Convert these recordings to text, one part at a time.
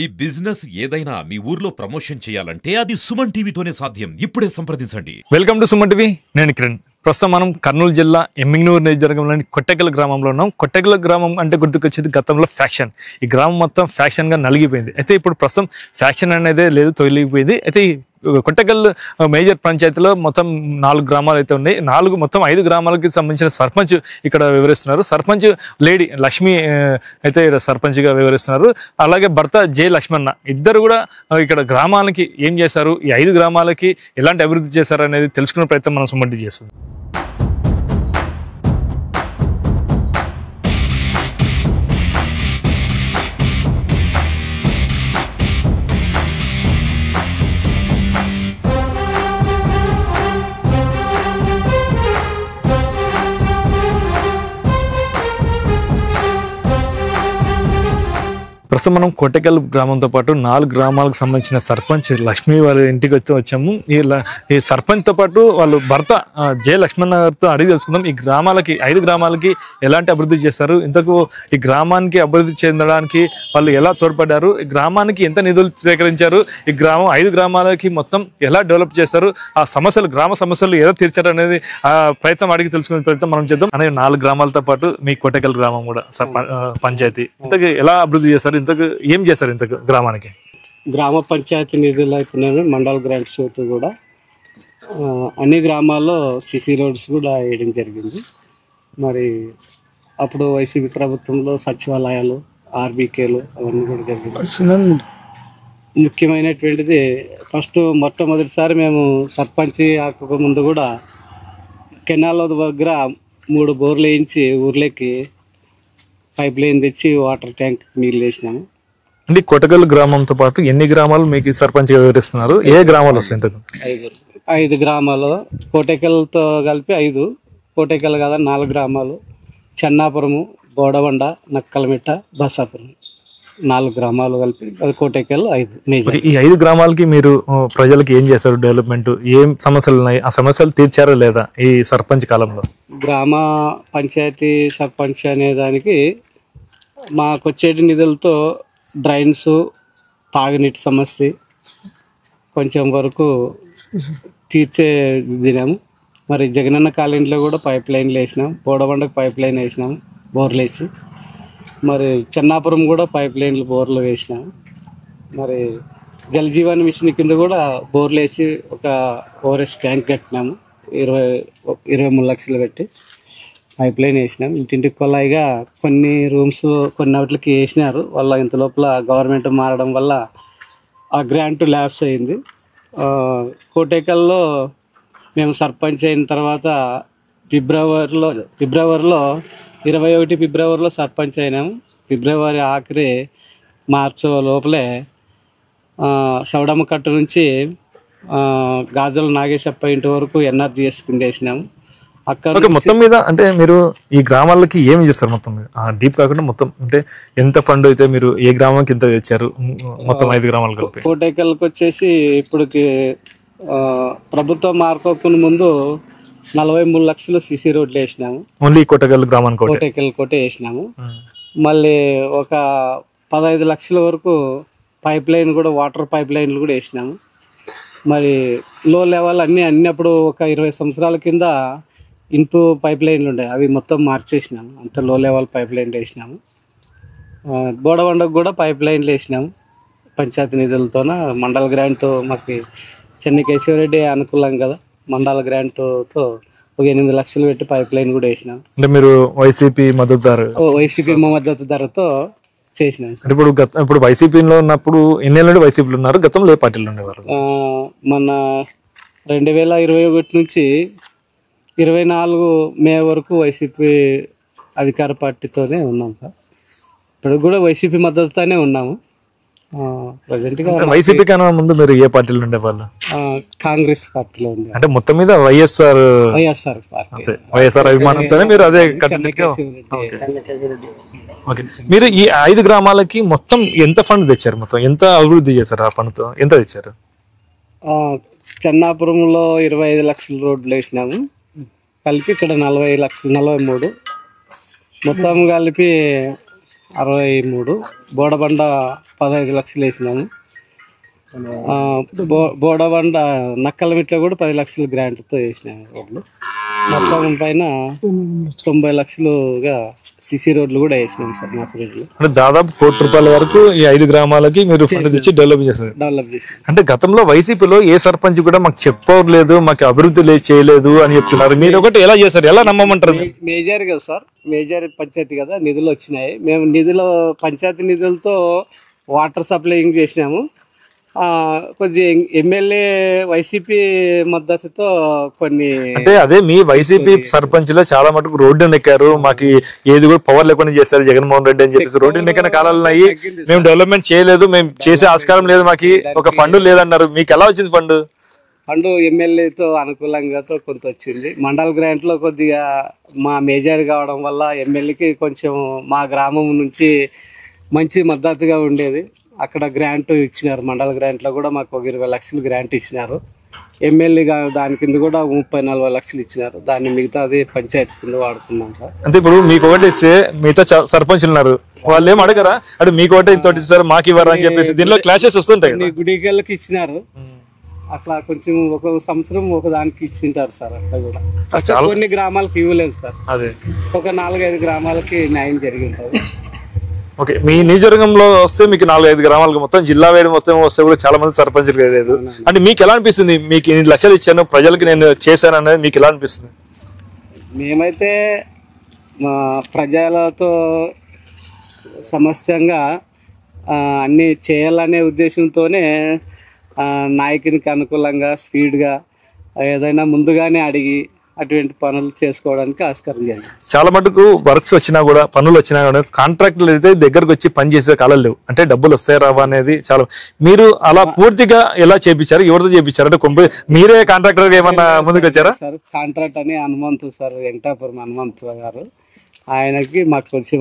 ఈ బిజినెస్ ఏదైనా మీ ఊర్లో ప్రమోషన్ చేయాలంటే అది సుమన్ టీవీతోనే సాధ్యం. ఇప్పుడే సంప్రదించండి. Welcome to Suman TV. నేను కిరణ్. ప్రస్తుతం మనం కర్నూలు జిల్లా ఎమ్మిగనూరు నియోజకవర్గంలోని కొట్టెకల్ గ్రామంలో ఉన్నాం. కొట్టెకల్ గ్రామం అంటే గుర్తుకొచ్చేది గతంలో ఫ్యాక్షన్. ఈ గ్రామం మొత్తం ఫ్యాక్షన్గా నలిగిపోయింది. అయితే ఇప్పుడు ప్రస్తుతం ఫ్యాక్షన్ అనేది లేదు, తొలిగిపోయింది. అయితే ఈ కొట్టెకల్ మేజర్ పంచాయతీలో మొత్తం 4 గ్రామాలు అయితే ఉన్నాయి. మొత్తం 5 గ్రామాలకి సంబంధించిన సర్పంచ్ ఇక్కడ వివరిస్తున్నారు. సర్పంచ్ లేడీ లక్ష్మి అయితే ఇక్కడ సర్పంచ్గా వివరిస్తున్నారు. అలాగే భర్త జె లక్ష్మణ ఇద్దరు కూడా ఇక్కడ గ్రామాలకి ఏం చేశారు, ఈ 5 గ్రామాలకి ఎలాంటి అభివృద్ధి చేశారు అనేది తెలుసుకునే ప్రయత్నం మనం సుమన్ టీవీ చేస్తుంది. ప్రస్తుతం మనం కొట్టెకల్ గ్రామంతో పాటు 4 గ్రామాలకు సంబంధించిన సర్పంచ్ లక్ష్మి వాళ్ళ ఇంటికి వచ్చాము. ఈ సర్పంచ్తో పాటు వాళ్ళు భర్త జె లక్ష్మణ్ గారితో అడిగి తెలుసుకుందాం. ఈ గ్రామాలకి 5 గ్రామాలకి ఎలాంటి అభివృద్ధి చేస్తారు, ఇంతకు ఈ గ్రామానికి అభివృద్ధి చెందడానికి వాళ్ళు ఎలా తోడ్పడ్డారు, ఈ గ్రామానికి ఎంత నిధులు సేకరించారు, ఈ 5 గ్రామాలకి మొత్తం ఎలా డెవలప్ చేస్తారు, ఆ సమస్యలు గ్రామ సమస్యలు ఎలా తీర్చారు అనేది ఆ ప్రయత్నం అడిగి తెలుసుకునే ప్రయత్నం మనం చేద్దాం. అనేది 4 గ్రామాలతో పాటు మీ కొట్టెకల్ గ్రామం కూడా పంచాయతీ ఇంతకు ఎలా అభివృద్ధి చేస్తారు, ఇంతకు ఏం చేస్తారు ఇంతకు గ్రామానికి? గ్రామ పంచాయతీ నిధులు అవుతున్నాయి, మండల్ గ్రాంట్స్ కూడా అన్ని గ్రామాల్లో సిసి రోడ్స్ కూడా వేయడం జరిగింది. మరి అప్పుడు వైసీపీ ప్రభుత్వంలో సచివాలయాలు, ఆర్బీకేలు అవన్నీ కూడా జరిగింది. ముఖ్యమైనటువంటిది మొట్టమొదటిసారి మేము సర్పంచ్ ఆక ముందు కూడా కెనాల్ దగ్గర 3 బోర్లు వేయించి ఊర్లోకి పైప్ లైన్ తెచ్చి వాటర్ ట్యాంక్ నీళ్ళు వేసినాము. అంటే కొట్టెకల్ గ్రామంతో పాటు ఎన్ని గ్రామాలు మీకు సర్పంచ్గా వివరిస్తున్నారు, ఏ గ్రామాలు వస్తాయి ఇంతకు? 5 గ్రామాలు, కోటెకల్తో కలిపి 5, కోటెకల్ కదా 4 గ్రామాలు, చెన్నాపురము, బోడబండ, నక్కలమిట్ట, బసాపురం 4 గ్రామాలు కలిపి అది కోటెకల్ 5 మేజర్. ఈ 5 గ్రామాలకి మీరు ప్రజలకు ఏం చేస్తారు, డెవలప్మెంట్ ఏం సమస్యలు ఉన్నాయి, ఆ సమస్యలు తీర్చారా లేదా ఈ సర్పంచ్ కాలంలో? గ్రామ పంచాయతీ సర్పంచ్ అనే దానికి మాకు వచ్చేటి నిధులతో డ్రైన్స్, తాగునీటి సమస్య కొంచెం వరకు తీర్చే దినాము. మరి జగనన్న కాలనీలో కూడా పైప్ లైన్లు వేసినాం, బోడబండకు పైప్ లైన్ వేసినాం, బోర్లు వేసి. మరి చెన్నాపురం కూడా పైప్ లైన్లు బోర్లు వేసినాము. మరి జల్ జీవన్ మిషన్ కింద కూడా బోర్లు వేసి ఒక ఓఆర్ఎస్ ట్యాంక్ కట్టినాము. 23 లక్షలు పెట్టి పైప్ లైన్ వేసినాం. ఇంటింటికి కొలాయిగా కొన్ని రూమ్స్ కొన్ని వాటికి వేసినారు. వాళ్ళ ఇంత లోపల గవర్నమెంట్ మారడం వల్ల ఆ గ్రాంట్ ల్యాప్స్ అయింది. కోటేకల్లో మేము సర్పంచ్ అయిన తర్వాత ఫిబ్రవరిలో 21 ఫిబ్రవరిలో సర్పంచ్ అయినాము. ఫిబ్రవరి ఆఖరి మార్చి లోపలే సౌడమ్మ కట్టు నుంచి గాజుల నాగేశప్ప ఇంటి వరకు ఎన్ఆర్జిఎస్ కింద వేసినాము. అక్కడ మొత్తం మీద అంటే మీరు ఈ గ్రామాలకి ఏమి చేస్తారు మొత్తం మీద డీప్ కాకుండా మొత్తం అంటే ఎంత ఫండ్ అయితే మీరు ఏ గ్రామానికి ఎంత తెచ్చారు మొత్తం 5 గ్రామాలు కలిపి? కోటేకల్కి వచ్చేసి ఇప్పటికి ప్రభుత్వం మార్కోకుని ముందు 43 లక్షలు సిసి రోడ్లు వేసినాము. ఓన్లీ కొట్టెకల్ గ్రామానికి కోటే వేసినాము. మళ్ళీ ఒక 15 లక్షల వరకు పైప్ లైన్ కూడా, వాటర్ పైప్ లైన్లు కూడా వేసినాము. మరి లో లెవెల్ అప్పుడు ఒక 20 సంవత్సరాల కింద ఇంటూ పైప్ లైన్లు ఉండే, అవి మొత్తం మార్చేసినాము. అంత లో లెవెల్ పైప్ లైన్లు వేసినాము. బోడబండకు కూడా పైప్ లైన్లు వేసినాము పంచాయతీ నిధులతోన. మండల గ్రాంట్ మాకు చెన్నై కేశవరెడ్డి అనుకూలం కదా, మండల గ్రాంట్తో ఒక 8 లక్షలు పెట్టి పైప్ లైన్ కూడా వేసినాం. అంటే మీరు వైసీపీ మద్దతుదారుతో చేసినాం. ఇప్పుడు వైసీపీలో ఉన్నప్పుడు ఎన్నేళ్ళు వైసీపీలో ఉన్నారు, గతంలో ఏ పార్టీలో ఉండేవారు? మన 2021 నుంచి 24 మే వరకు వైసీపీ అధికార పార్టీతోనే ఉన్నాం సార్. ఇప్పుడు కూడా వైసీపీ మద్దతుతోనే ఉన్నాము. వైసీపీ కన్నా ముందు మీరు ఏ పార్టీలో ఉండేవాళ్ళు? కాంగ్రెస్ పార్టీలో ఉండే. అంటే మొత్తం మీద వైఎస్ఆర్ అభిమానంతోనే మీరు అదే. మీరు ఈ 5 గ్రామాలకి మొత్తం ఎంత ఫండ్ తెచ్చారు, మొత్తం ఎంత అభివృద్ధి చేశారు, ఆ ఫండ్తో ఎంత తెచ్చారు? చెన్నాపురంలో 25 లక్షల రోడ్లు వేసినాము కలిపి. ఇక్కడ 40 లక్షలు, 43 మొత్తం కలిపి 63, బోడబండ 15 లక్షలు వేసినాము. బోడబండ నక్కలమిట్లో కూడా 10 లక్షల గ్రాంట్తో వేసినాము రోడ్లు. మొత్తం పైన 90 లక్షలుగా సిసి రోడ్లు కూడా వేసినాం సార్ మా రోడ్లు. అంటే దాదాపు ₹1,00,00,000 వరకు ఈ 5 గ్రామాలకి మీరు ఫండ్ తెచ్చి డెవలప్ చేస్తారు. అంటే గతంలో వైసీపీలో ఏ సర్పంచ్ కూడా మాకు చెప్పలేదు, మాకు అభివృద్ధి చేయలేదు అని చెప్తున్నారు. మీరు ఒకటి ఎలా చేస్తారు, ఎలా నమ్మమంటారు? మేజర్ కదా సార్, మేజర్ పంచాయతీ కదా, నిధులు వచ్చినాయి. మేము పంచాయతీ నిధులతో వాటర్ సప్లైయింగ్ చేసినాము. కొంచెం ఎమ్మెల్యే వైసీపీ మద్దతుతో కొన్ని, అంటే అదే మీ వైసీపీ సర్పంచ్ లో చాలా మటుకు రోడ్డు నెక్కారు, మాకు ఏది కూడా పవర్ లేకుండా చేస్తారు జగన్మోహన్ రెడ్డి అని చెప్పేసి రోడ్డు నెక్కిన కాలాలు ఉన్నాయి. మేము డెవలప్మెంట్ చేయలేదు, మేము చేసే ఆస్కారం లేదు, మాకు ఒక ఫండ్ లేదన్నారు. మీకు ఎలా వచ్చింది ఫండ్? ఫండ్ ఎమ్మెల్యేతో అనుకూలంగా కొంత వచ్చింది. మండల్ గ్రాంట్ లో కొద్దిగా మా మేజర్ కావడం వల్ల ఎమ్మెల్యేకి కొంచెం మా గ్రామం నుంచి మంచి మద్దతుగా ఉండేది. అక్కడ గ్రాంట్ ఇచ్చినారు. మండల గ్రాంట్లో కూడా మాకు 20 లక్షలు గ్రాంట్ ఇచ్చినారు. ఎమ్మెల్యే దాని కింద కూడా 30-40 లక్షలు ఇచ్చినారు. దాన్ని మిగతాది పంచాయతీ కింద వాడుకున్నాం సార్. అంటే ఇప్పుడు మీకు ఒకటి ఇస్తే మిగతా సర్పంచులు ఉన్నారు, వాళ్ళు ఏం అడగరా? అంటే మీకు ఒకటి ఇంత ఇస్తారు మాకు ఇవ్వరా అని చెప్పేసి దీనిలో క్లాషెస్ వస్తుంటాయి. గుడికెళ్ళకి ఇచ్చినారు. అట్లా కొంచెం ఒక సంవత్సరం ఒక దానికి ఇచ్చింటారు సార్. అట్లా కూడా కొన్ని గ్రామాలకు ఇవ్వలేదు సార్. అదే ఒక 4-5 గ్రామాలకి న్యాయం జరిగి ఉంటుంది. ఓకే, మీ నియోజకవర్గంలో వస్తే మీకు 4-5 గ్రామాలకు మొత్తం జిల్లా వేడి మొత్తం వస్తే కూడా చాలా మంది సర్పంచులు లేదు. అంటే మీకు ఎలా అనిపిస్తుంది? మీకు 8 లక్షలు ఇచ్చాను ప్రజలకి నేను చేశాను అనేది మీకు ఎలా అనిపిస్తుంది? మేమైతే మా ప్రజలతో సమస్యంగా అన్నీ చేయాలనే ఉద్దేశంతోనే నాయకునికి అనుకూలంగా స్పీడ్గా ఏదైనా ముందుగానే అడిగి అటువంటి పనులు చేసుకోవడానికి ఆస్కారం లేదు. చాలా మటుకు వర్క్స్ వచ్చినా కూడా పనులు వచ్చినా కూడా కాంట్రాక్టులు అయితే దగ్గరకు వచ్చి పని చేసే కాలం లేవు. అంటే డబ్బులు వస్తాయి రావా అనేది చాలా. మీరు అలా పూర్తిగా ఎలా చేపించారు, ఎవరితో చేపించారు? అంటే మీరే కాంట్రాక్టర్ ఏమన్నా ముందుకు వచ్చారా? సార్ కాంట్రాక్ట్ అని హనుమంతు సార్, వెంకటాపురం హనుమంతు గారు, ఆయనకి మాకు కొంచెం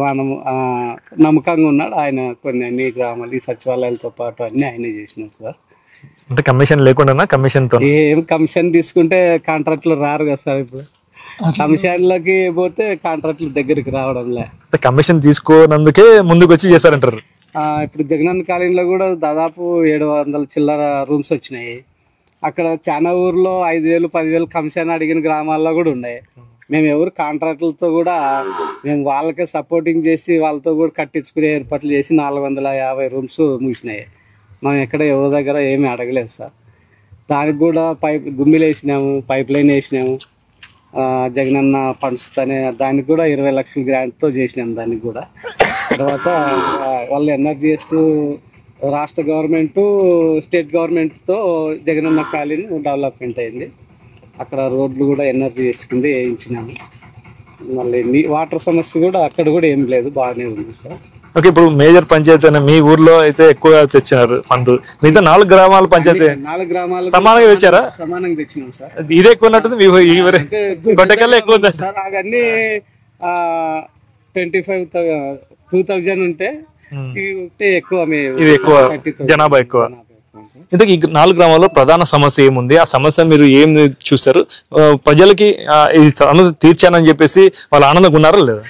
నమ్మకంగా ఉన్నాడు. ఆయన కొన్ని అన్ని గ్రామాలు ఈ సచివాలయాలతో పాటు అన్ని ఆయనే చేసినారు సార్. అంటే కమిషన్ లేకుండా కమిషన్ తో ఏం కమిషన్ తీసుకుంటే కాంట్రాక్టులు రారు కదా సార్. ఇప్పుడు కమిషన్లకి పోతే కాంట్రాక్టులు దగ్గరికి రావడం లే. కమిషన్ తీసుకోనందుకే ముందుకు వచ్చి చేశారంటారు. ఇప్పుడు జగనన్న కాలనీలో కూడా దాదాపు 700 చిల్లర రూమ్స్ వచ్చినాయి. అక్కడ చాలా ఊర్లో 5,000-10,000 కమిషన్ అడిగిన గ్రామాల్లో కూడా ఉన్నాయి. మేము ఎవరు కాంట్రాక్టులతో కూడా మేము వాళ్ళకే సపోర్టింగ్ చేసి వాళ్ళతో కూడా కట్టించుకునే ఏర్పాట్లు చేసి 450 రూమ్స్ ముగిసినాయి. మనం ఎక్కడ ఎవరి దగ్గర ఏమీ అడగలేదు సార్. దానికి కూడా గుమ్మిలు వేసినాము, పైప్ లైన్ వేసినాము. జగనన్న ఫండ్స్ దానికి కూడా 20 లక్షల గ్రాంట్తో చేసినాము. దానికి కూడా తర్వాత వాళ్ళు ఎన్ఆర్జీఎస్ రాష్ట్ర గవర్నమెంటు స్టేట్ గవర్నమెంట్తో జగనన్న కాలనీ డెవలప్మెంట్ అయింది. అక్కడ రోడ్లు కూడా ఎన్ఆర్జీఎస్ కింద వేయించినాము. మళ్ళీ వాటర్ సమస్య కూడా అక్కడ కూడా ఏం లేదు, బాగానే ఉంది సార్. ఓకే, ఇప్పుడు మేజర్ పంచాయతీ మీ ఊర్లో అయితే ఎక్కువగా తెచ్చినారు ఫండ్. మిగతా 4 గ్రామాల పంచాయతీ 4 గ్రామాలు సమానంగా తెచ్చారా? సమానంగా తెచ్చినాం సార్. ఇదే ఎక్కువ ఉన్నట్టుంది, కొట్టకల్లా ఎక్కువ ఉంది సార్. అవన్నీ 25,000 ఉంటే ఎక్కువ, ఇది ఎక్కువ జనాభా ఎక్కువ. ఇంతకు ఈ 4 గ్రామాల్లో ప్రధాన సమస్య ఏముంది? ఆ సమస్య మీరు ఏం చూస్తారు? ప్రజలకి ఈ సమస్య తీర్చానని చెప్పేసి వాళ్ళు ఆనందంగా ఉన్నారా లేదా?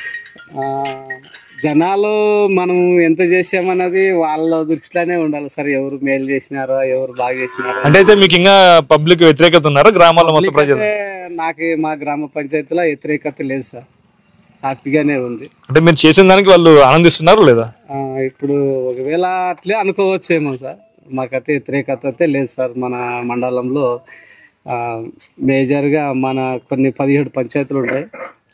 జనాలు మనం ఎంత చేసామన్నది వాళ్ళ దృష్టిలోనే ఉండాలి సార్. ఎవరు మేలు చేసినారో, ఎవరు బాగా చేసినారో. అంటే అయితే మీకు ఇంకా పబ్లిక్ వ్యతిరేకత ఉన్నారా గ్రామాల్లో మొత్తం ప్రజలు? నాకు మా గ్రామ పంచాయతీలో వ్యతిరేకత లేదు సార్, హ్యాపీగానే ఉంది. అంటే మీరు చేసిన దానికి వాళ్ళు ఆనందిస్తున్నారు లేదా? ఇప్పుడు ఒకవేళ అట్లే అనుకోవచ్చేమో సార్. మాకైతే వ్యతిరేకత అయితే లేదు సార్. మన మండలంలో మేజర్గా మన కొన్ని 17 పంచాయతీలు ఉంటాయి.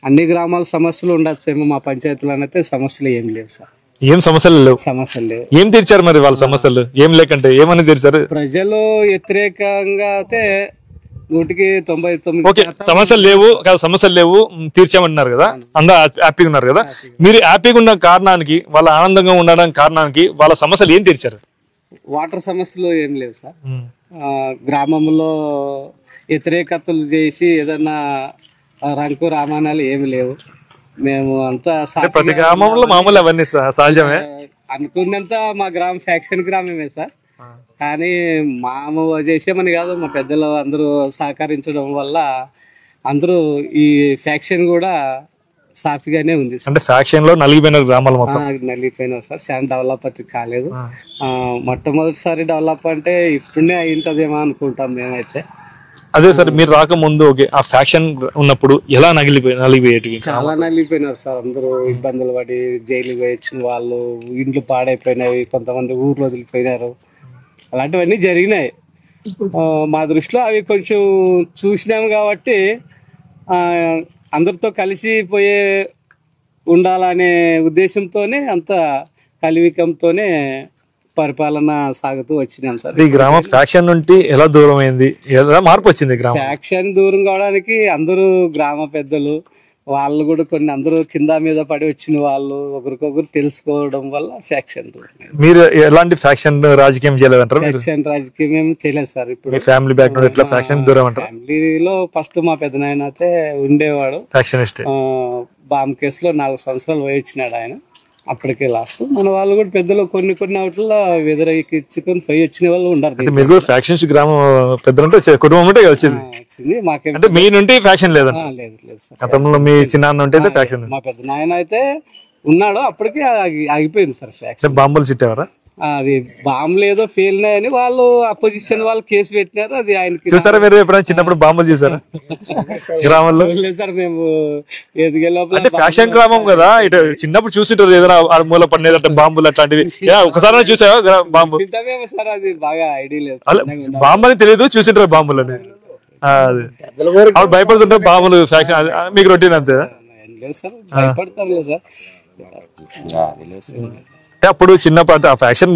అన్ని గ్రామాల సమస్యలు ఉండొచ్చేమో, మా పంచాయతీలోనైతే సమస్యలు ఏం లేవు సార్. ఏం సమస్యలు లేవు? సమస్యలు లేవు. ఏం తీర్చారు మరి వాళ్ళ సమస్యలు? ఏం లేకంటే ఏమని తీర్చారు? ప్రజలు వ్యతిరేకంగా అయితే 199. ఓకే, సమస్యలు లేవు కదా, సమస్యలు లేవు తీర్చామంటున్నారు కదా, అందరూ హ్యాపీగా ఉన్నారు కదా. మీరు హ్యాపీగా ఉన్న కారణానికి, వాళ్ళ ఆనందంగా ఉండడానికి కారణానికి వాళ్ళ సమస్యలు ఏం తీర్చారు? వాటర్ సమస్యలు ఏం లేవు సార్. గ్రామంలో వ్యతిరేకతలు చేసి ఏదన్నా రంకు రామానాలు ఏమి లేవు. మేము అంతా ప్రతి గ్రామంలో మామూలు అవన్నీ సహజమే. అనుకున్నంత మా గ్రామం ఫ్యాక్షన్ గ్రామమే సార్. కానీ మాము చేసామని కాదు, మా పెద్దలు అందరూ సహకరించడం వల్ల అందరూ ఈ ఫ్యాక్షన్ కూడా సాఫీగానే ఉంది సార్. అంటే ఫ్యాక్షన్ లో నలిగిపోయిన గ్రామాలు మొత్తం నలిగిపోయినావు సార్, చాలా డెవలప్ అయితే కాలేదు. మొట్టమొదటిసారి డెవలప్ అంటే ఇప్పుడే అయింటదేమో అనుకుంటాం మేమైతే. అదే సార్, మీరు రాకముందు ఓకే ఆ ఫ్యాక్షన్ ఉన్నప్పుడు ఎలా నలిగిపోయేటివి? చాలా నలిగిపోయినారు సార్, అందరూ ఇబ్బందులు పడి జైలుకి పోయి వచ్చిన వాళ్ళు, ఇండ్లు పాడైపోయినాయి, కొంతమంది ఊర్లో వదిలిపోయినారు, అలాంటివన్నీ జరిగినాయి. మా దృష్టిలో అవి కొంచెం చూసినాము కాబట్టి అందరితో కలిసిపోయే ఉండాలనే ఉద్దేశంతోనే అంత కలివికంతోనే పరిపాలన సాగుతూ వచ్చినాం సార్. ఈ గ్రామం ఫ్యాక్షన్ నుండి ఎలా దూరం అయింది, ఎలా మార్పు వచ్చింది గ్రామం? ఫ్యాక్షన్ దూరం కావడానికి అందరూ గ్రామ పెద్దలు వాళ్ళు కూడా కొన్ని అందరూ కింద మీద పడి వచ్చిన వాళ్ళు ఒకరికొకరు తెలుసుకోవడం వల్ల ఫ్యాక్షన్ దూరం. మీరు ఎలాంటి ఫ్యాక్షన్ రాజకీయం చేయలేదంటారు? ఫ్యాక్షన్ రాజకీయం ఏం చేయలేదు సార్. ఇప్పుడు ఫ్యామిలీ బ్యాక్గ్రౌండ్ ఎట్లా ఫ్యాక్షన్ దూరం అంటారు? ఫ్యామిలీలో ఫస్ట్ మా పెద్దనాయన అయితే ఉండేవాడు ఫ్యాక్షనిస్ట్. బాంబ్ కేసులో 4 సంవత్సరాలు పోయించినాడు ఆయన, అప్పటికే లాస్ట్. మన వాళ్ళు కూడా పెద్దలు కొన్ని వాటిల్లో వ్యతిరేకించుకొని పోయి వచ్చిన వాళ్ళు ఉండరు. మీరు కూడా ఫ్యాక్షన్స్ గ్రామం పెద్దలంటే కుటుంబం ఉంటే వచ్చింది వచ్చింది మాకే. అంటే మీ నుండి ఫ్యాక్షన్ లేదంట? లేదు సార్. గతంలో మీ చిన్న ఉంటే ఫ్యాక్షన్. మా పెద్ద నాయన అయితే ఉన్నాడు, అప్పటికే ఆగిపోయింది సార్ ఫ్యాక్షన్. బాంబులు చుట్టేవారా? అది బాంబులు ఏదో ఫెయిల్ అని వాళ్ళు అపోజిషన్ వాళ్ళు కేసు పెట్టినారు. అది ఆయనకి చూస్తారా మీరు ఎప్పుడైనా చిన్నప్పుడు బాంబులు చూసారా గ్రామంలో? సార్ మేము ఎదిగే లోపల అంటే ఫ్యాషన్ గ్రామం కదా, ఇటు చిన్నప్పుడు చూసింటారు ఏదైనా మూల పడినది అంటే బాంబులు అట్లాంటివి. ఒకసారి చూసావా బాంబు? సార్ అది బాగా ఐడియా లేదు, బాంబు అని తెలియదు, చూసింటారు బాంబులు అని. అప్పుడు భయపడుతుంటారు బాంబులు ఫ్యాక్షన్ మీకు రొటీన్ అంతే? లేదు సార్, భయపడతారు సార్. అప్పుడు చిన్నపాటి ఆ ఫ్యాక్షన్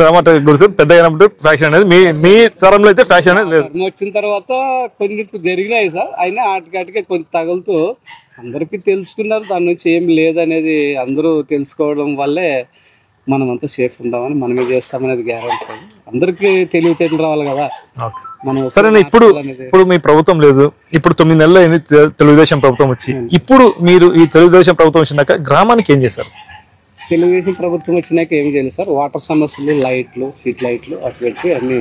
గురించి పెద్దగా అయినప్పుడు ఫ్యాక్షన్ అనేది మీ తరంలో అయితే ఫ్యాక్షన్ అనేది లేదు. వచ్చిన తర్వాత కొన్ని జరిగినాయి సార్, అయినా ఆటికాటికే కొంచెం తగులుతూ అందరికీ తెలుసుకున్నారు, దాని నుంచి ఏం లేదనేది అందరూ తెలుసుకోవడం వల్లే మనం అంతా సేఫ్ ఉండామని, మనమే చేస్తామనేది గ్యారెంటీ. అందరికీ తెలివితేటలు రావాలి కదా మనం. సరే, ఇప్పుడు మీ ప్రభుత్వం లేదు, ఇప్పుడు 9 నెలలు అయింది తెలుగుదేశం ప్రభుత్వం వచ్చి. ఇప్పుడు మీరు ఈ తెలుగుదేశం ప్రభుత్వం వచ్చినాక గ్రామానికి ఏం చేశారు? తెలుగుదేశం ప్రభుత్వం వచ్చినాక ఏం చేయలేదు సార్, వాటర్ సమస్యలు, లైట్లు, స్ట్రీట్ లైట్లు అటు పెట్టి అన్ని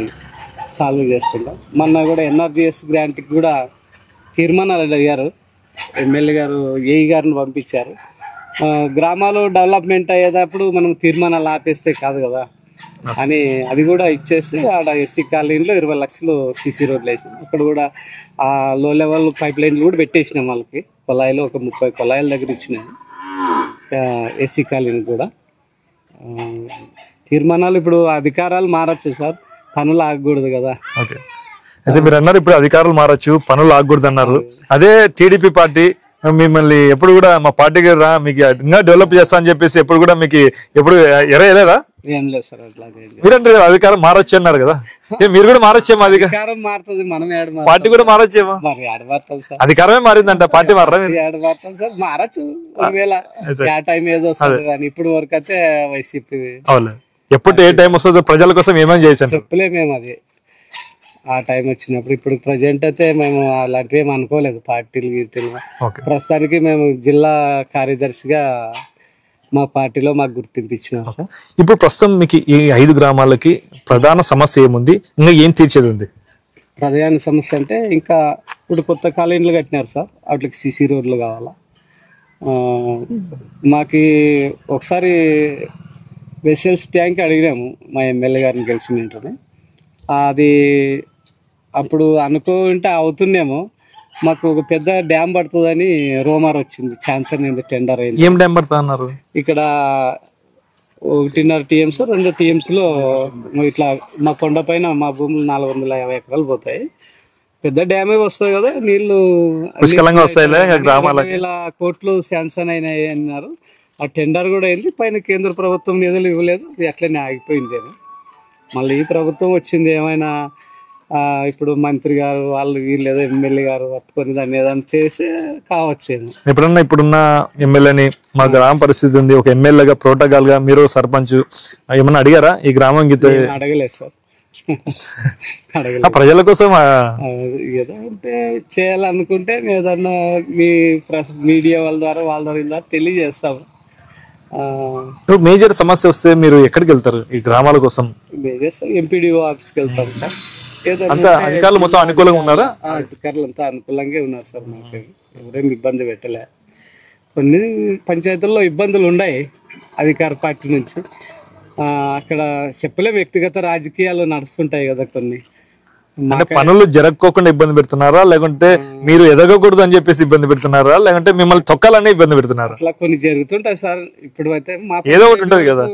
సాల్వ్ చేస్తున్నాం. మొన్న కూడా ఎన్ఆర్జీఎస్ గ్రాంట్కి కూడా తీర్మానాలు అయ్యారు, ఎమ్మెల్యే గారు ఏఈ గారిని పంపించారు. గ్రామాలు డెవలప్మెంట్ అయ్యేటప్పుడు మనం తీర్మానాలు ఆపేస్తే కాదు కదా అని అది కూడా ఇచ్చేస్తే ఆడ ఎస్సీ కాలనీలో 20 లక్షలు సీసీ రోడ్లు వేసినాం. అక్కడ కూడా ఆ లో లెవెల్ పైప్ లైన్లు కూడా పెట్టేసినాం వాళ్ళకి. కొలాయిలు ఒక 30 కొలాయిల దగ్గర ఇచ్చినాం ఎస్సీ కాలనీ కూడా. తీర్మానాలు ఇప్పుడు అధికారాలు మారచ్చు సార్, పనులు ఆగకూడదు కదా. ఓకే, అయితే మీరు అన్నారు ఇప్పుడు అధికారులు మారచ్చు, పనులు ఆగకూడదు అన్నారు. అదే టీడీపీ పార్టీ మిమ్మల్ని ఎప్పుడు కూడా మా పార్టీకి రా మీకు ఇంకా డెవలప్ చేస్తా అని చెప్పేసి ఎప్పుడు కూడా మీకు ఎప్పుడు ఎరలేదా? ఏం లేదు సార్, అట్లా మీరంటే అధికారం మారచ్చు అన్నారు కదా, మీరు కూడా మారొచ్చేమో? అధికారం మారుతుంది, మనం పార్టీ కూడా మారొచ్చేమో? మరి ఏడు మారుతాం సార్, అధికారమే మారిందంట, పార్టీ మారరా? ఏడు మారుతాం సార్, మారచ్చు ఒకవేళ ఆ టైం ఏదో వస్తుంది కానీ ఇప్పుడు వరకు అయితే వైసీపీ. అవును, ఎప్పుడు ఏ టైం వస్తుందో ప్రజల కోసం ఏమేమి చేయొచ్చు చెప్పలేము మేము అది ఆ టైం వచ్చినప్పుడు. ఇప్పుడు ప్రజెంట్ అయితే మేము అలాంటివి ఏమి అనుకోలేదు పార్టీలు గీటీలు. ప్రస్తుతానికి మేము జిల్లా కార్యదర్శిగా మా పార్టీలో మాకు గుర్తింపు ఇచ్చినాం సార్. ఇప్పుడు ప్రస్తుతం మీకు ఈ 5 గ్రామాలకి ప్రధాన సమస్య ఏముంది, ఇంకా ఏం తీర్చేది ఉంది? ప్రధాన సమస్య అంటే ఇంకా ఇప్పుడు కొత్త కాలనీలు కట్టినారు సార్, వాటికి సీసీ రోడ్లు కావాలా. మాకు ఒకసారి వెసల్స్ ట్యాంక్ అడిగినాము మా ఎమ్మెల్యే గారిని కలిసిన వెంటనే. అది అప్పుడు అనుకుంటే అవుతున్నామో, మాకు ఒక పెద్ద డ్యామ్ పడుతుందని రూమర్ వచ్చింది, ఛాన్స్ అనేది టెండర్ అయింది. ఏం డ్యామ్ పడుతుంది అన్నారు? ఇక్కడ 1.5 TMs 2 TMs లో ఇట్లా మా కొండ పైన మా భూములు 450 ఎకరాలు పోతాయి. పెద్ద డ్యామే వస్తాయి కదా, నీళ్లు పుష్కలంగా వస్తాయి. 20,000 కోట్లు శాంక్షన్ అయినాయి అన్నారు. ఆ టెండర్ కూడా అయింది, పైన కేంద్ర ప్రభుత్వం నిధులు ఇవ్వలేదు, ఇది అట్లనే ఆగిపోయిందేమో. మళ్ళీ ఈ ప్రభుత్వం వచ్చింది, ఏమైనా ఇప్పుడు మంత్రి గారు వాళ్ళు వీళ్ళు ఏదో ఎమ్మెల్యే గారు పట్టుకొని దాన్ని ఏదైనా చేస్తే కావచ్చేమో. ఎప్పుడన్నా ఇప్పుడున్న ఎమ్మెల్యేని మా గ్రామ పరిస్థితి ఉంది, ఒక ఎమ్మెల్యేగా ప్రోటోకాల్ గా మీరు సర్పంచ్ ఏమన్నా అడిగారా ఈ గ్రామం గీత? అడగలేదు సార్, ప్రజల కోసం ఏదో అంటే చేయాలనుకుంటే ఏదన్నా మీ మీడియా వాళ్ళ ద్వారా తెలియజేస్తాము. మేజర్ సమస్య వస్తే మీరు ఎక్కడికి వెళ్తారు ఈ గ్రామాల కోసం? ఎంపీడీఓ ఆఫీస్కి వెళ్తాం సార్. అధికారులు మొత్తం అనుకూలంగా ఉన్నారా? అధికారులు అంతా అనుకూలంగా ఉన్నారు సార్, మాకు ఎవరేమి ఇబ్బంది పెట్టలే. కొన్ని పంచాయతీల్లో ఇబ్బందులు ఉన్నాయి అధికార పార్టీ నుంచి. అక్కడ చెప్పలేం, వ్యక్తిగత రాజకీయాలు నడుస్తుంటాయి కదా కొన్ని. అంటే పనులు జరగకోకుండా ఇబ్బంది పెడుతున్నారా, లేకుంటే మీరు ఎదగకూడదు అని చెప్పేసి ఇబ్బంది పెడుతున్నారా, లేకుంటే మిమ్మల్ని తొక్కాలని ఇబ్బంది పెడుతున్నారా? అట్లా కొన్ని జరుగుతుంటాయి సార్. ఇప్పుడు అయితే మా ఏదో ఒకటి ఉంటది కదా,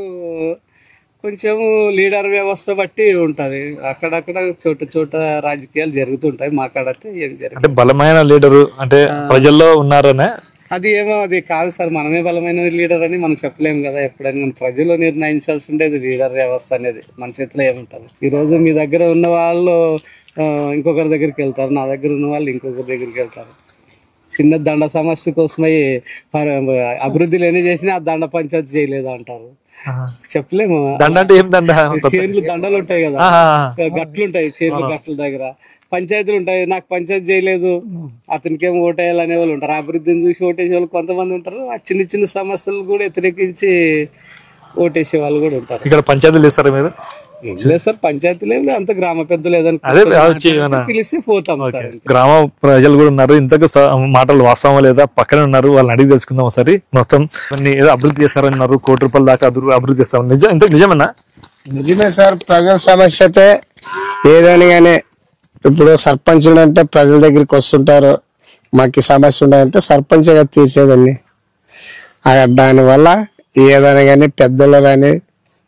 కొంచెం లీడర్ వ్యవస్థ బట్టి ఉంటది. అక్కడక్కడ చోట చోట రాజకీయాలు జరుగుతుంటాయి. మా కాడైతే ఏం జరుగుతుంది అంటే బలమైన లీడరు అంటే ప్రజల్లో ఉన్నారనే. అది ఏమో అది కాదు సార్, మనమే బలమైన లీడర్ అని మనం చెప్పలేము కదా. ఎప్పుడైనా ప్రజలు నిర్ణయించాల్సి ఉండేది లీడర్ వ్యవస్థ అనేది. మన చేతిలో ఏముంటుంది. ఈ రోజు మీ దగ్గర ఉన్న వాళ్ళు ఇంకొకరి దగ్గరికి వెళ్తారు, నా దగ్గర ఉన్న వాళ్ళు ఇంకొకరి దగ్గరికి వెళ్తారు. చిన్న దండ సమస్య కోసమై అభివృద్ధి లేని చేసినా ఆ దండ పంచాయతీ చేయలేదు అంటారు. చెప్పలేము. దండ అంటే ఏం దండ? చేర్లు దండలు ఉంటాయి కదా, గట్లు ఉంటాయి, చేర్లు గట్ల దగ్గర పంచాయతీలు ఉంటాయి. నాకు పంచాయతీ చేయలేదు, అతనికేం ఓటేయాలి అనే వాళ్ళు ఉంటారు. అభివృద్ధిని చూసి ఓటేసే వాళ్ళు కొంతమంది ఉంటారు. ఆ చిన్న చిన్న సమస్యలు కూడా వ్యతిరేకించి ఓటేసే వాళ్ళు కూడా ఉంటారు. ఇక్కడ పంచాయతీలు ఇస్తారా మీరు? లేదు సార్, పంచాయతీలు ఏం లేదు, అంత గ్రామ పెద్దలు పిలిస్తే పోతాం. గ్రామ ప్రజలు కూడా ఉన్నారు, ఇంతకు మాటలు వాస్తవం లేదా పక్కనే ఉన్నారు, వాళ్ళని అడిగి తెలుసుకుందాం ఒకసారి. మొత్తం ఏదో అభివృద్ధి చేస్తారన్నారు, ₹1,00,00,000 దాకా అభివృద్ధి చేస్తాం. ఇంత నిజమేనా? నిజమే సార్. ప్రజల సమస్య అయితే ఏదైనా కానీ ఇప్పుడు సర్పంచులు అంటే ప్రజల దగ్గరికి వస్తుంటారు. మాకు సమస్య ఉన్నాయంటే సర్పంచ్గా తీర్చేదండి. దానివల్ల ఏదైనా కానీ పెద్దలు కానీ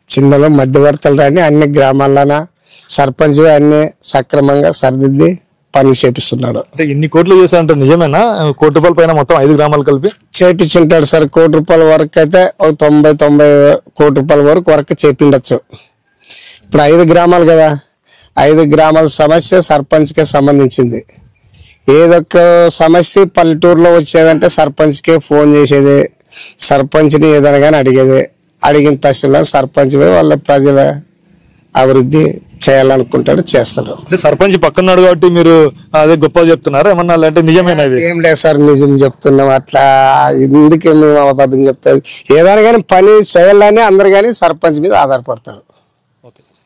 చిన్నలు మధ్యవర్తులు కానీ అన్ని గ్రామాల్లోన సర్పంచ్ అన్ని సక్రమంగా సరిదిద్ది పనులు చేపిస్తున్నాడు. అంటే ఇన్ని కోట్లు చేశారంటే నిజమేనా? ₹1,00,00,000 పైన మొత్తం 5 గ్రామాలు కలిపి చేపించుంటాడు సార్. ₹1,00,00,000 వరకు అయితే 90 కోటి రూపాయల వరకు చేపిండొచ్చు. ఇప్పుడు 5 గ్రామాలు కదా, 5 గ్రామాల సమస్య సర్పంచ్కే సంబంధించింది. ఏదొక్క సమస్య పల్లెటూరులో వచ్చేదంటే సర్పంచ్కే ఫోన్ చేసేది, సర్పంచ్ని ఏదైనా కానీ అడిగేది. అడిగిన తక్షణంలో సర్పంచ్ వాళ్ళ ప్రజల అభివృద్ధి చేయాలనుకుంటాడు, చేస్తాడు. సర్పంచ్ పక్కన్నాడు కాబట్టి మీరు అదే గొప్ప చెప్తున్నారు ఏమన్నా, అంటే నిజమేనా? ఏం లేదు సార్, నిజం చెప్తున్నాం. అట్లా ఎందుకే మేము అబద్ధం చెప్తాం? ఏదైనా కానీ పని చేయాలని అందరు కానీ సర్పంచ్ మీద ఆధారపడతారు.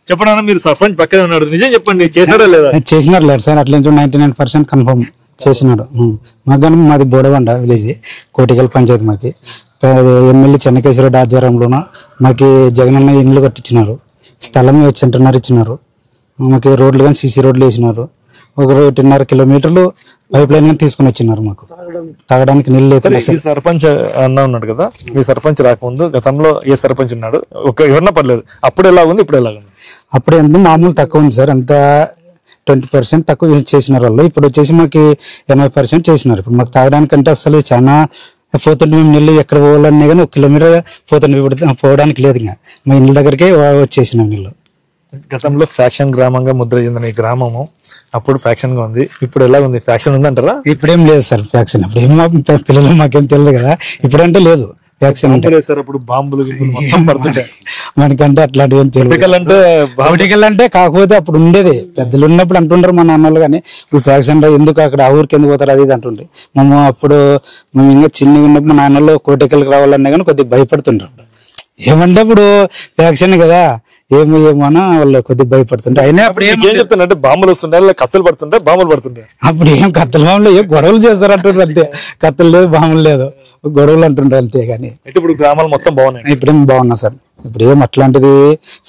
చెప్పండి, మీరు సర్పంచ్ పక్కనే ఉన్నాడు, నిజం చెప్పండి, చేసినారా లేదా? చేసినారు లేదు సార్, అట్లా 99% కన్ఫర్మ్ చేసినాడు. మాకు కానీ మాది బోడబండ విలేజ్, కోటికల్ పంచాయతీ. మాకి ఎమ్మెల్యే చెన్నకేశ్వరరెడ్డి ఆధ్వర్యంలోన మాకు జగనన్న ఇండ్లు కట్టించినారు, స్థలం సెంటర్నర్ ఇచ్చినారు. మాకు రోడ్లు కానీ సీసీ రోడ్లు వేసినారు. 1.5 కిలోమీటర్లు పైప్ లైన్ కానీ తీసుకుని వచ్చినారు. మాకు తాగడానికి నీళ్ళు లేదు. సర్పంచ్ అన్న ఉన్నాడు కదా, మీ సర్పంచ్ రాకముందు గతంలో ఏ సర్పంచ్ ఉన్నాడు? ఎవరన్నా పర్లేదు, అప్పుడు ఎలా ఉంది, ఇప్పుడు ఎలా ఉంది? అప్పుడు ఎంత మామూలు తక్కువ ఉంది సార్, ఎంత 20% తక్కువ చేసినారు వాళ్ళు. ఇప్పుడు వచ్చేసి మాకు 80% చేసినారు. ఇప్పుడు మాకు తాగడానికంటే అసలు చాలా పోతుంటే మేము నీళ్ళు ఎక్కడ పోవాలన్నా కానీ 1 కిలోమీటర్ పోవడానికి లేదు. ఇంకా మా ఇండ్ల దగ్గరికే వచ్చేసినాం నీళ్ళు. గతంలో ఫ్యాక్షన్ గ్రామంగా ముద్ర చెందిన ఈ గ్రామము అప్పుడు ఫ్యాక్షన్ గా ఉంది, ఇప్పుడు ఎలా ఉంది? ఫ్యాక్షన్ ఉందంటారా? ఇప్పుడేం లేదు సార్ ఫ్యాక్షన్. ఇప్పుడు ఏం పిల్లలు మాకేం తెలియదు కదా, ఇప్పుడంటే లేదు ఫ్యాక్షన్. అప్పుడు బాంబులు మొత్తం పడుతుంటాయి మనకంటే అట్లాంటివి ఏం తెలియదు. అంటే కాకపోతే అప్పుడు ఉండేది, పెద్దలు ఉన్నప్పుడు అంటుండ్రు మా నాన్నలు. కానీ ఇప్పుడు ఫ్యాక్షన్ లో ఎందుకు అక్కడ ఆ ఊరికి ఎందుకు పోతారు అది ఇది అంటుండ్రు. అప్పుడు మేము ఇంకా చిన్నగా ఉన్నప్పుడు మా నాన్నలు కోటికల్కి రావాలన్నా కానీ కొద్దిగా భయపడుతుండ్రు. ఏమంటే ఇప్పుడు ఫ్యాక్షన్ కదా, ఏమోనా వాళ్ళు కొద్దిగా భయపడుతుంటే. అయినా అప్పుడు ఏం చెప్తున్నా, బాంబులు వస్తుంటాయి, కత్తులు పడుతుంటాయి, బాంబులు పడుతుంటాయి. అప్పుడు ఏం కత్తులు బాంబులు ఏం గొడవలు చేస్తారు అంటుండ్రు అంతే. కత్తులు లేదు, బాంబులు లేదు, గొడవలు అంటుండ్రు అంతే. కానీ ఇప్పుడు గ్రామాలు మొత్తం బాగున్నాయి, ఇప్పుడేం బాగున్నా సార్. ఇప్పుడు ఏం అట్లాంటిది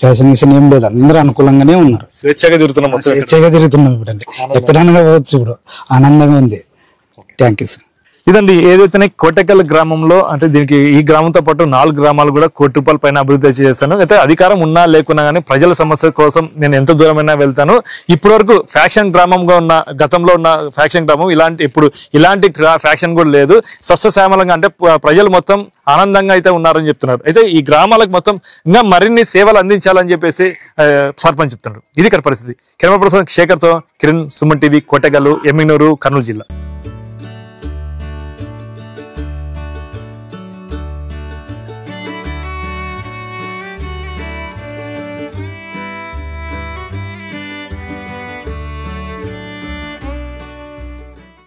ఫ్యాషన్ మిషన్ ఏం లేదు, అందరూ అనుకూలంగానే ఉన్నారు. స్వేచ్ఛగా తిరుగుతున్నాం, స్వేచ్ఛగా తిరుగుతున్నాం. ఇప్పుడు అంటే ఎక్కడైనా పోవచ్చు, ఇప్పుడు ఆనందంగా ఉంది. Thank you sir. ఇదండి ఏదైతే కోటకల్ గ్రామంలో, అంటే దీనికి ఈ గ్రామంతో పాటు 4 గ్రామాలు కూడా ₹1,00,00,000 పైన అభివృద్ధి చేశాను. అయితే అధికారం ఉన్నా లేకున్నా కానీ ప్రజల సమస్య కోసం నేను ఎంత దూరమైనా వెళ్తాను. ఇప్పటి వరకు ఫ్యాక్షన్ గ్రామంగా ఉన్న, గతంలో ఉన్న ఫ్యాక్షన్ గ్రామం ఇలాంటి ఫ్యాక్షన్ కూడా లేదు. సస్యశ్యామలంగా అంటే ప్రజలు మొత్తం ఆనందంగా అయితే ఉన్నారని చెప్తున్నారు. అయితే ఈ గ్రామాలకు మొత్తం ఇంకా మరిన్ని సేవలు అందించాలని చెప్పేసి సర్పంచ్ చెప్తున్నారు. ఇది ఇక్కడ పరిస్థితి. కెమెరా పర్సన్ శేఖర్తో కిరణ్, సుమన్ టీవీ, కోటగల్, ఎమ్మిగనూరు, కర్నూలు జిల్లా.